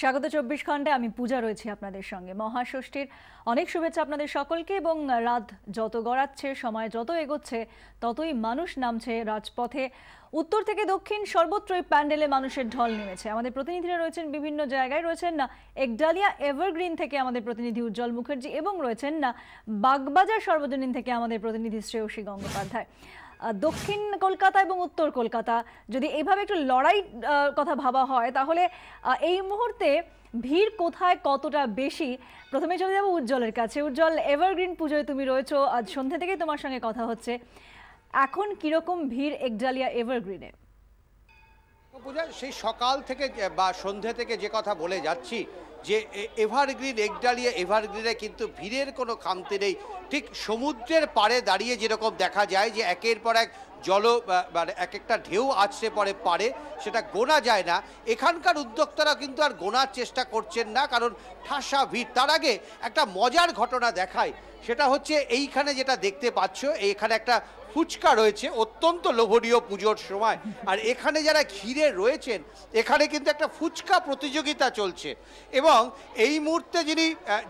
স্বাগত ২৪ ঘন্টায় আমি পূজা রয়েছি আপনাদের সঙ্গে। মহাষষ্ঠীর অনেক শুভেচ্ছা আপনাদের সকলকে। এবং রাত যত গড়াচ্ছে, সময় যত এগোচ্ছে, ততই মানুষ নামছে রাজপথে। উত্তর থেকে দক্ষিণ সর্বত্রই প্যান্ডেলে মানুষের ঢল নেমেছে। আমাদের প্রতিনিধিরা রয়েছেন বিভিন্ন জায়গায়, রয়েছেন একডালিয়া এভারগ্রিন থেকে আমাদের প্রতিনিধি উজ্জ্বল মুখার্জি, এবং রয়েছেন বাগবাজার সর্বজনীন থেকে আমাদের প্রতিনিধি শ্রেয়সী গঙ্গোপাধ্যায়। দক্ষিণ কলকাতা এবং উত্তর কলকাতা যদি এইভাবে একটু লড়াই কথা ভাবা হয়, তাহলে এই মুহূর্তে ভিড় কোথায় কতটা বেশি? প্রথমে চলে যাব উজ্জ্বলের কাছে। উজ্জ্বল, এভারগ্রিন পুজোয় তুমি রয়েছো, আজ সন্ধ্যে থেকেই তোমার সঙ্গে কথা হচ্ছে। এখন কিরকম ভিড় একডালিয়া এভারগ্রিনে? পূজা, সেই সকাল থেকে বা সন্ধ্যে থেকে যে কথা বলে যাচ্ছি যে এভারগ্রিন, একডালিয়া এভারগ্রিনে কিন্তু ভিড়ের কোনো খামতি নেই। ঠিক সমুদ্রের পাড়ে দাঁড়িয়ে যেরকম দেখা যায় যে একের পর এক মানে এক একটা ঢেউ আছড়ে পড়ে পারে, সেটা গোনা যায় না। এখানকার উদ্যোক্তারা কিন্তু আর গোনার চেষ্টা করছেন না, কারণ ঠাসা ভিড়। তার আগে একটা মজার ঘটনা দেখায়, সেটা হচ্ছে এইখানে যেটা দেখতে পাচ্ছ, এইখানে একটা ফুচকা রয়েছে, অত্যন্ত লোভনীয় পুজোর সময়। আর এখানে যারা ঘিরে রয়েছেন, এখানে কিন্তু একটা ফুচকা প্রতিযোগিতা চলছে। এবং এই মুহূর্তে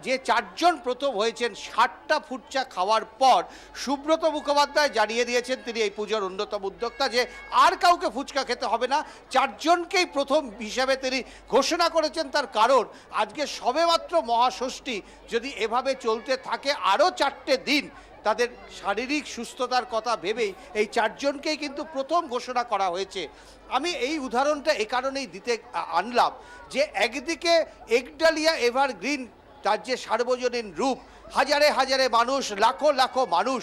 যে চারজন প্রথম হয়েছেন 60টা ফুচকা খাওয়ার পর, সুব্রত মুখোপাধ্যায় জানিয়ে দিয়েছেন, তিনি এই পুজোর অন্যতম উদ্যোক্তা, যে আর কাউকে ফুচকা খেতে হবে না, চারজনকেই প্রথম হিসাবে তিনি ঘোষণা করেছেন। তার কারণ আজকে সবেমাত্র মহাষষ্ঠী, যদি এভাবে চলতে থাকে আরও 4টে দিন, তাদের শারীরিক সুস্থতার কথা ভেবেই এই চারজনকেই কিন্তু প্রথম ঘোষণা করা হয়েছে। আমি এই উদাহরণটা এ কারণেই দিতে আনলাম যে একদিকে একডালিয়া এভারগ্রিন, তার যে সার্বজনীন রূপ, হাজারে হাজারে মানুষ, লাখো লাখো মানুষ,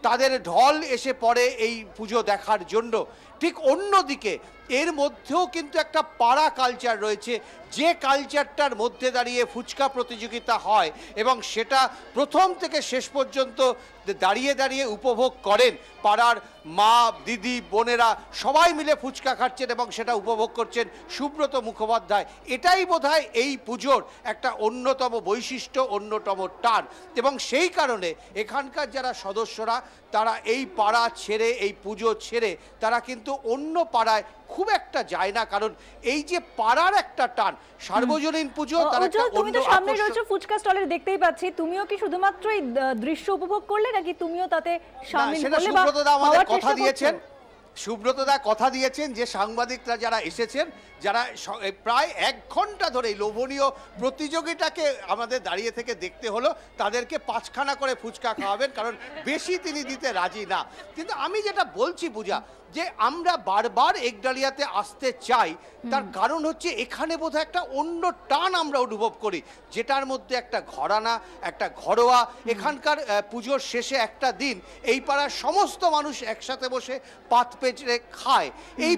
তাদের ঢল এসে পড়ে এই পুজো দেখার জন্য। ঠিক অন্যদিকে এর মধ্যেও কিন্তু একটা পাড়া কালচার রয়েছে, যে কালচারটার মধ্যে দাঁড়িয়ে ফুচকা প্রতিযোগিতা হয় এবং সেটা প্রথম থেকে শেষ পর্যন্ত দাঁড়িয়ে দাঁড়িয়ে উপভোগ করেন পাড়ার মা, দিদি, বোনেরা সবাই মিলে ফুচকা খাচ্ছেন এবং সেটা উপভোগ করছেন সুব্রত মুখোপাধ্যায়। এটাই বোধহয় এই পুজোর একটা অন্যতম বৈশিষ্ট্য, অন্যতম টান। এবং সেই কারণে এখানকার যারা সদস্যরা, তারা এই পাড়া ছেড়ে, এই পুজো ছেড়ে তারা কিন্তু অন্য পাড়ায় খুব একটা যায় না, কারণ এই যে পাড়ার একটা টান, সার্বজনীন পুজো। তুমি তো সামনে রয়েছে ফুচকা স্টলে, দেখতেই পাচ্ছি। তুমিও কি শুধুমাত্র এই দৃশ্য উপভোগ করলে, নাকি তুমিও তাতে শামিল হলে? সুব্রতদা আমাদের কথা দিয়েছেন, সুব্রতদা কথা দিয়েছেন যে সাংবাদিকরা যারা এসেছেন, যারা প্রায় 1 ঘন্টা ধরে লোভনীয় প্রতিযোগিতাকে আমাদের দাঁড়িয়ে থেকে দেখতে হলো, তাদেরকে 5খানা করে ফুচকা খাওয়াবেন, কারণ বেশি তিনি দিতে রাজি না। কিন্তু আমি যেটা বলছি পূজা, যে আমরা বারবার একডালিয়াতে আসতে চাই, তার কারণ হচ্ছে এখানে বোধহয় একটা অন্য টান আমরা অনুভব করি, যেটার মধ্যে একটা ঘরানা, একটা ঘরোয়া। এখানকার পুজোর শেষে একটা দিন এই পাড়ার সমস্ত মানুষ একসাথে বসে পাত পেঁচড়ে খায়। এই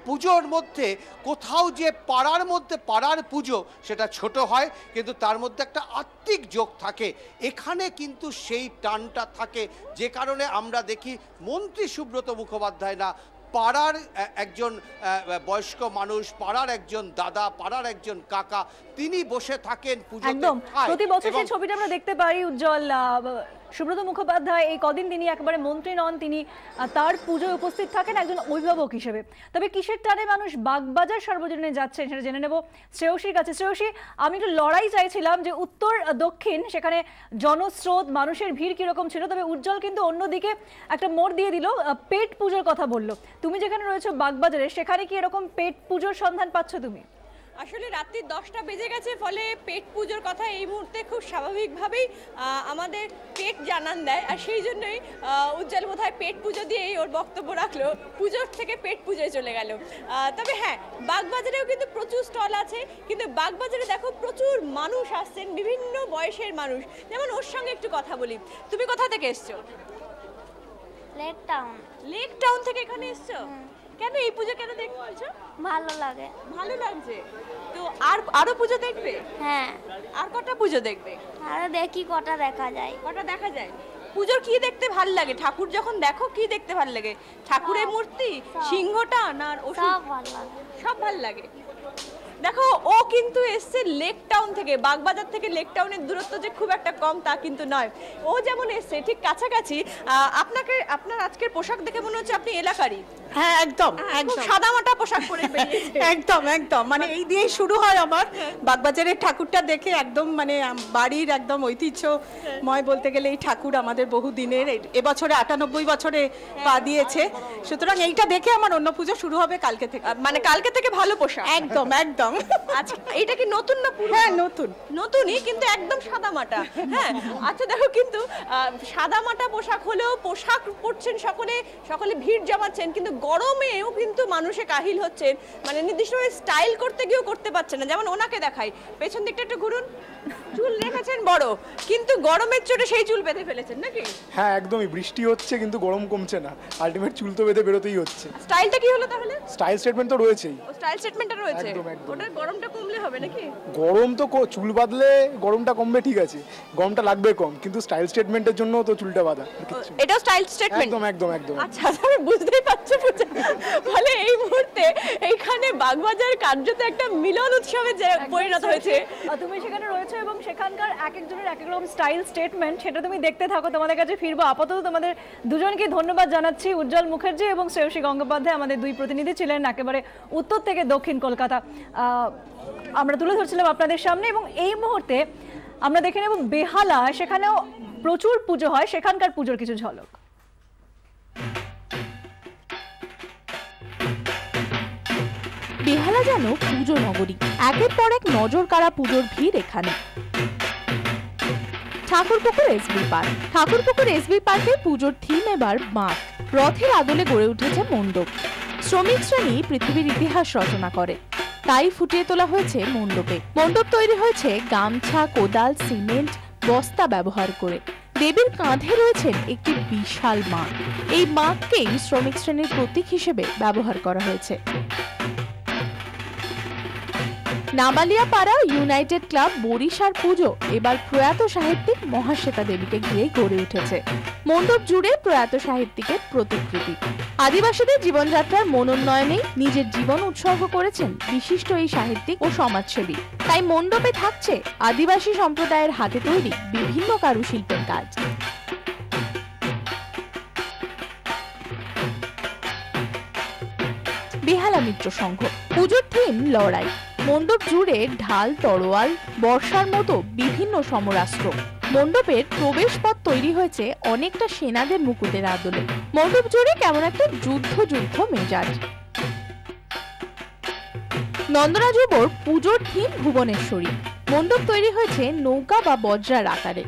পুজোর মধ্যে কোথাও যে পাড়ার মধ্যে পাড়ার পুজো, সেটা ছোট হয় কিন্তু তার মধ্যে একটা আত্মিক যোগ থাকে। এখানে কিন্তু সেই টানটা থাকে, যে কারণে আমরা দেখি মন্ত্রী সুব্রত মুখোপাধ্যায় না, পাড়ার একজন বয়স্ক মানুষ, পাড়ার একজন দাদা, পাড়ার একজন কাকা, তিনি বসে থাকেন পুজোতে। একদম প্রতি বছর সেই ছবিটা আমরা দেখতে পাই উজ্জ্বল। সুব্রত মুখোপাধ্যায় এই কদিন তিনি একেবারে মন্ত্রী নন, তিনি তার পুজোয় উপস্থিত থাকেন একজন অভিভাবক হিসেবে। তবে কিসের টানে মানুষ বাগবাজার সর্বজনীনে যাচ্ছেন, সেটা জেনে নেব শ্রেয়সীর কাছে। শ্রেয়সী, আমি একটু লড়াই চাইছিলাম যে উত্তর দক্ষিণ, সেখানে জনস্রোত, মানুষের ভিড় কিরকম ছিল। তবে উজ্জ্বল কিন্তু অন্যদিকে একটা মোড় দিয়ে দিল, পেট পুজোর কথা বললো। তুমি যেখানে রয়েছো বাগবাজারে, সেখানে কি এরকম পেট পুজোর সন্ধান পাচ্ছ তুমি? আসলে রাত্রি 10টা বেজে গেছে, ফলে পেট পুজোর কথা এই মুহূর্তে খুব স্বাভাবিকভাবেই আমাদের পেট জানান দেয়। আর সেই জন্যই উজ্জ্বল বোধহয় পেট পুজো দিয়েই ওর বক্তব্য রাখলো, পুজোর থেকে পেট পুজোয় চলে গেল। তবে হ্যাঁ, বাগবাজারেও কিন্তু প্রচুর স্টল আছে, কিন্তু বাগবাজারে দেখো প্রচুর মানুষ আসছেন, বিভিন্ন বয়সের মানুষ। যেমন ওর সঙ্গে একটু কথা বলি। তুমি কোথা থেকে এসছো? Lake town. লেক টাউন থেকে এখানে এসছো? কেন এই পুজো কেন দেখতে আসছো? ভালো লাগে। ভালো লাগছে তো। আরো পুজো দেখবে? হ্যাঁ। আর কটা পুজো দেখবে? আরো দেখি কটা দেখা যায়। কটা দেখা যায়? পুজোর কি দেখতে ভাল লাগে? ঠাকুর যখন দেখো কি দেখতে ভাল লাগে? ঠাকুরের মূর্তি, সিংহটা, না সব ভালো লাগে। সব ভাল লাগে। দেখো, ও কিন্তু এসছে লেক টাউন থেকে। বাগবাজার থেকে লেক টাউনের দূরত্ব যে খুব একটা কম তা কিন্তু নয়। ও যেমন এসছে ঠিক কাছাকাছি। আপনার আজকের পোশাক দেখে মনে হচ্ছে আপনি এলাকারই। হ্যাঁ একদম একদম সাদামাটা পোশাক পরে বেরিয়েছে। একদম একদম মানে এই দিয়েই শুরু হয় আমার বাগবাজারের ঠাকুরটা দেখে, একদম মানে বাড়ির একদম ঐতিহ্যময় বলতে গেলে এই ঠাকুর আমাদের বহু দিনের, এবছরে 98 বছরে পা দিয়েছে, সুতরাং এইটা দেখে আমার অন্য পুজো শুরু হবে কালকে থেকে। মানে কালকে থেকে ভালো পোশাক একদম একদম। আচ্ছা এটা কি নতুন না পুরনো? হ্যাঁ নতুন, নতুনই কিন্তু একদম সাদামাটা। হ্যাঁ আচ্ছা দেখো কিন্তু সাদামাটা পোশাক হলেও পোশাক পরছেন সকলে, সকলে ভিড় জমাচ্ছেন, কিন্তু গরমেও কিন্তু মানুষে কাহিল হচ্ছেন, মানে নির্দিষ্টভাবে স্টাইল করতে গিয়েও করতে পারছেন না। যেমন ওনাকে দেখাই, পেছন দিকটা একটু ঘুরুন, চুল রেখেছেন বড়, কিন্তু গরমের চোটে সেই চুল বেঁধে ফেলেছেন নাকি? হ্যাঁ একদমই, বৃষ্টি হচ্ছে কিন্তু গরম কমছে না, আলটিমেট চুল তো বেঁধে বেরোতেই হচ্ছে। স্টাইলটা কি হলো তাহলে? স্টাইল স্টেটমেন্ট তো রয়েছেই। স্টাইল স্টেটমেন্টটা রয়েছে, একদম, একদম। ওটার গরমটা কমলে হবে নাকি? গরম তো চুল বাঁধলে গরমটা কমবে ঠিক আছে, গরমটা লাগবে কম, কিন্তু স্টাইল স্টেটমেন্টের জন্য তো চুলটা বাঁধা। এটা স্টাইল স্টেটমেন্ট? একদম একদম একদম। আচ্ছা আমি বুঝতেই পারছি ফলে এই মুহূর্তে এইখানে বাগবাজার কার্যত একটা মিলন উৎসবে যে পরিণত হয়েছে। তুমি সেখানে রয়েছে এবং সেখানকার এক একজনের এক এক রকম স্টাইল স্টেটমেন্ট, সেটা তুমি দেখতে থাকো, তোমাদের কাছে ফিরবো। আপাতত তোমাদের দুজনকে ধন্যবাদ জানাচ্ছি, উজ্জ্বল মুখার্জি এবং শ্রেয়সী গঙ্গোপাধ্যায় আমাদের দুই প্রতিনিধি ছিলেন একেবারে উত্তর থেকে দক্ষিণ কলকাতা, আমরা তুলে ধরছিলাম আপনাদের সামনে। এবং এই মুহূর্তে আমরা দেখে নেব বেহালা, সেখানেও প্রচুর পুজো হয়, সেখানকার পুজোর কিছু ঝলক। বেহালা যেন পুজো নগরী, একের পর এক নজর কাড়া পুজোর ভিড় এখানে। Thakurpukur SB park, Thakurpukur SB পার্কে পুজোর থিম এবার মাঠ, রথের আদলে গড়ে উঠেছে মণ্ডপ। শ্রমিক শ্রেণী পৃথিবীর ইতিহাস রচনা করে, তাই ফুটিয়ে তোলা হয়েছে মণ্ডপে। মণ্ডপ তৈরি হয়েছে গামছা, কোদাল, সিমেন্ট, বস্তা ব্যবহার করে। দেবীর কাঁধে রয়েছেন একটি বিশাল মাঠ, এই মাঠকেই শ্রমিক শ্রেণীর প্রতীক হিসেবে ব্যবহার করা হয়েছে। নাবালিয়াপাড়া ইউনাইটেড ক্লাব বরিশার পুজো এবার প্রয়াত সাহিত্যিক মহাশ্বেতা দেবীকে ঘিরে গড়ে উঠেছে। মণ্ডপ জুড়ে প্রয়াত সাহিত্যিকের প্রতিকৃতি। আদিবাসীদের জীবনযাত্রার মনোন্নয়নে নিজের জীবন উৎসর্গ করেছেন বিশিষ্ট এই সাহিত্যিক ও সমাজসেবী। তাই মণ্ডপে থাকছে আদিবাসী সম্প্রদায়ের হাতে তৈরি বিভিন্ন কারুশিল্পের কাজ। বেহালা মিত্র সংঘ, পুজোর থিম লড়াই। মণ্ডপ জুড়ে ঢাল, তরোয়াল, বর্ষার মতো বিভিন্ন সমরাস্ত্র। মণ্ডপের প্রবেশ পথ তৈরি হয়েছে অনেকটা সেনাদের মুকুটের আদলে। মণ্ডপ জুড়ে কেমন একটা যুদ্ধ যুদ্ধ মেজাজ। নন্দনা যুবর পুজোর থিম ভুবনেশ্বরী। মণ্ডপ তৈরি হয়েছে নৌকা বা বজ্রার আকারে।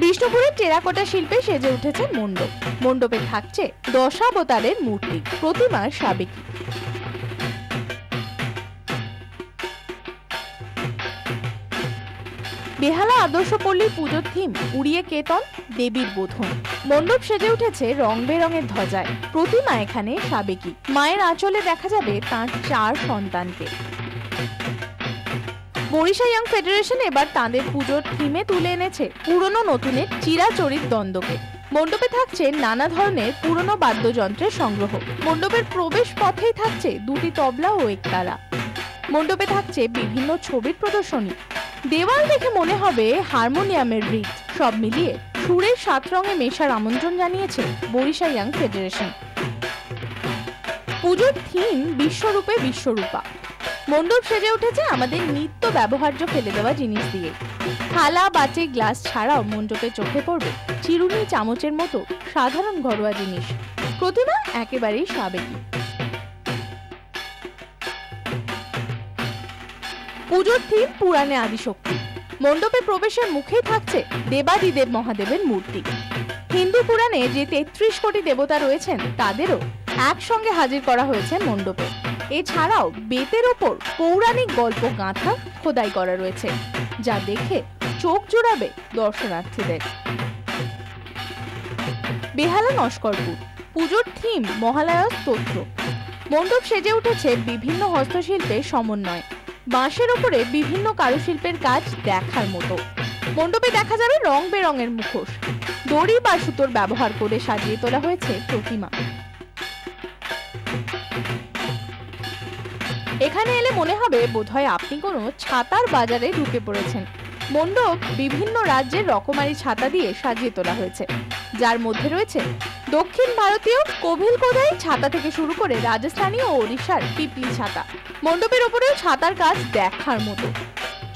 বিষ্ণুপুরের টেরাকোটা শিল্পে সেজে উঠেছে মণ্ডপ। মণ্ডপে থাকছে দশাবতারের মূর্তি, প্রতিমা সাবেকি। বেহালা আদর্শ পল্লীর পুজোর থিম উড়িয়ে কেতন, দেবীর বোধন। মণ্ডপ সেজে উঠেছে রং বেরঙের ধ্বজায়। প্রতিমা এখানে সাবেকি। মায়ের আঁচলে দেখা যাবে তাঁর 4 সন্তানকে। বরিশা ইয়ং ফেডারেশন এবার তাঁদের পুজোর থিমে তুলে এনেছে পুরনো নতুনের চিরাচরিত দ্বন্দ্বকে। মণ্ডপে থাকছে নানা ধরনের পুরনো বাদ্যযন্ত্রের সংগ্রহ। মণ্ডপের প্রবেশ পথেই থাকছে 2টি তবলা ও একতারা। মণ্ডপে থাকছে বিভিন্ন ছবির প্রদর্শনী। দেওয়াল দেখে মনে হবে হারমোনিয়ামের রিড। সব মিলিয়ে সুরের 7 রঙে মেশার আমন্ত্রণ জানিয়েছে বরিশা ইয়ং ফেডারেশন। পুজোর থিম বিশ্বরূপে বিশ্বরূপা। মণ্ডপ সেজে উঠেছে আমাদের নিত্য ব্যবহার্য ফেলে দেওয়া জিনিস দিয়ে। থালা, বাটি, গ্লাস ছাড়াও মণ্ডপে চোখে পড়বে চিরুনি, চামচের মতো সাধারণ ঘরোয়া জিনিস। প্রতিমা একেবারেই সাবেকি। পুজোর থিম পুরাণে আদিশক্তি। মণ্ডপে প্রবেশের মুখেই থাকছে দেবাদিদেব মহাদেবের মূর্তি। হিন্দু পুরাণে যে 33 কোটি দেবতা রয়েছেন তাদেরও একসঙ্গে হাজির করা হয়েছে মণ্ডপে। এছাড়াও বেতের ওপর পৌরাণিক গল্প গাঁথা খোদাই করা রয়েছে, যা দেখে চোখ জোড়াবে দর্শনার্থীদের। বেহালা নস্করপুর, পুজোর থিম মহালয়া স্তোত্র। মণ্ডপ সেজে উঠেছে বিভিন্ন হস্তশিল্পের সমন্বয়। বাঁশের ওপরে বিভিন্ন কারুশিল্পের কাজ দেখার মতো। মণ্ডপে দেখা যাবে রং বেরঙের মুখোশ। দড়ি বা সুতোর ব্যবহার করে সাজিয়ে তোলা হয়েছে প্রতিমা। এখানে এলে মনে হবে বোধহয় আপনি কোনো ছাতার বাজারে ঢুকে পড়েছেন। মণ্ডপ বিভিন্ন রাজ্যের রকমারি ছাতা দিয়ে সাজিয়ে তোলা হয়েছে, যার মধ্যে রয়েছে দক্ষিণ ভারতীয় কোভিল কোদাই ছাতা থেকে শুরু করে রাজস্থানী ও ওড়িশার পিপলি ছাতা, মণ্ডপের ওপরেও ছাতার কাজ দেখার মতো।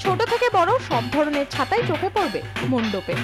ছোট থেকে বড় সব ধরনের ছাতাই চোখে পড়বে মণ্ডপে।